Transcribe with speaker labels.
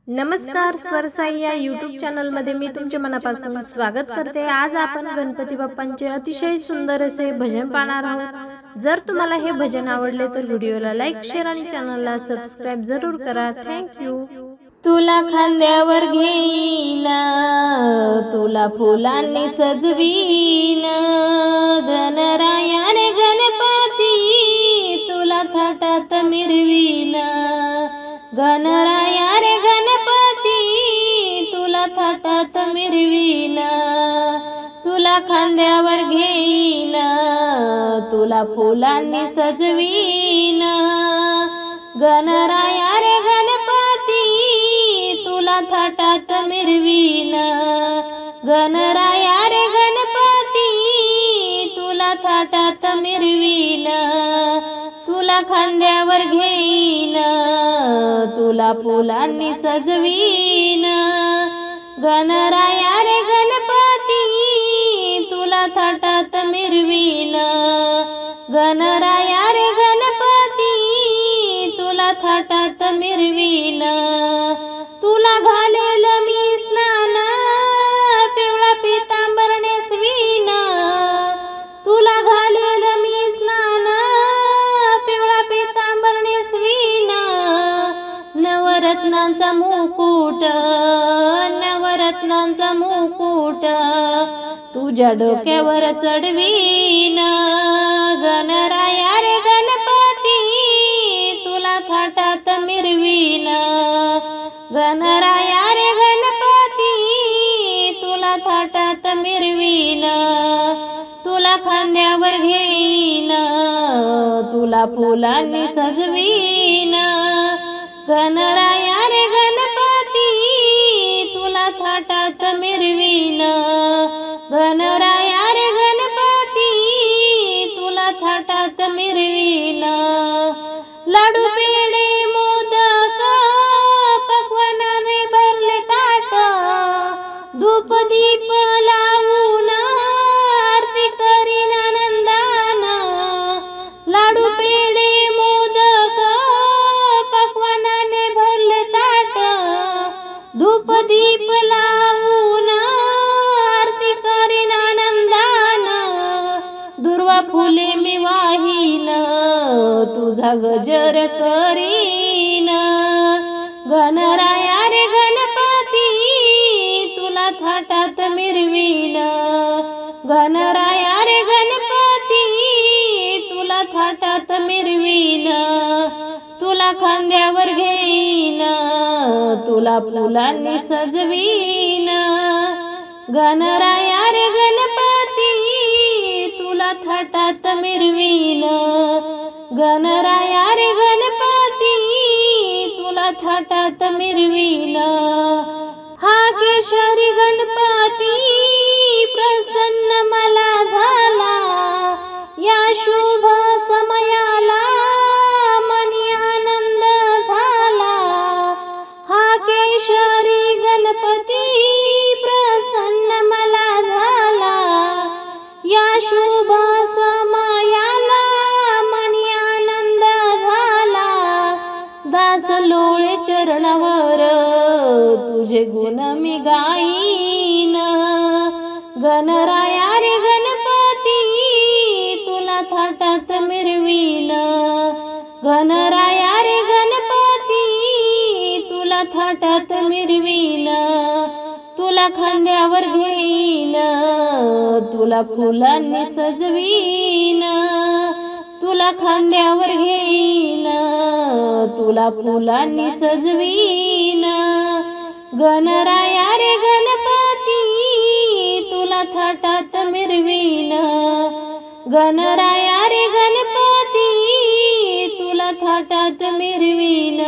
Speaker 1: नमस्कार स्वरसाई या यूट्यूब चॅनलमध्ये मी तुमचे मनापासून स्वागत करते। आज आपण गणपती बाप्पांचे अतिशय सुंदर असे भजन पाहणार आहोत। जर तुम्हाला हे भजन आवडले तर व्हिडिओला लाईक शेअर आणि चॅनलला सबस्क्राइब जरूर करा। Thank you.
Speaker 2: तुला खांद्यावर घेईन, तुला फुलांनी सजवीन, गणराया रे गणपती तुला थाटात मिरवीन, गणराया रे गणपती तुला थाटात मिरवीन, तुला खांद्यावर घेईन, तुला फुलांनी सजवीन, गणराया रे गणपती तुला थाटात मिरवीन, गणराया रे गणपती तुला थाटात मिरवीन, तुला खांद्यावर घेईन, तुला फुलांनी सजवीन, गणराया रे गणपती तुला थाटात मिरवीन, गणराया रे गणपती तुला थाटात मिरवीन, तुला घालेल मी स्नान, पिवळा पितांबर नेसवीन, तुला घालेल मी स्नान, पिवळा पितांबर नेसवीन, नवरत्नांचा मुकुट, नवरत्नांचा मुकुट तुझ्या डोक्यावर चढवीन, गणराया रे गणपती तुला थाटात मिरवीन, गणराया रे गणपती तुला थाटात मिरवीन, तुला खांद्यावर घेईन, तुला फुलांनी सजवीन, गणराया रे गणपती तुला थाटात मिरवीन, गणराया रे गणपती तुला थाटात मिरवीन, लाडू पेढे मोदक पक्वान्नाने भरले ताट, धूप दीप लावून आरती करीन आनंदान, लाडू पेढे मोदक पक्वान्नाने भरले ताट, धूप दीप लावून आरती करीन आनंदान, दुर्वा फुले मी वाहीन, तुझा गजर करीन, गणराया रे गणपती तुला थाटात मिरवीन, गणराया रे गणपती तुला थाटात मिरवीन, तुला खांद्यावर घेईन, तुला फुलांनी सजवीन, गणराया रे गणपती तुला थाटात मिरवीन, गणराया रे गणपती तुला थाटात मिरवीन, हा केशरी गणपती प्रसन्न मला झाला, या शुभ समयाला मनी आनंद झाला, हा केशरी गणपती प्रसन्न मला झाला, या शुभ समयाला मनी आनंद झाला, दास लोळे चरणावर तुझे गुण मी गाईन, गणराया रे गणपती तुला थाटात मिरवीन, गणराया रे गणपती तुला थाटात मिरवीन, तुला खांद्यावर घेईन, तुला फुलांनी सजवीन, तुला खांद्यावर घेईन, तुला फुलांनी सजवीन, गणराया रे गणपती तुला थाटात मिरवीन, गणराया रे गणपती तुला थाटात मिरवीन।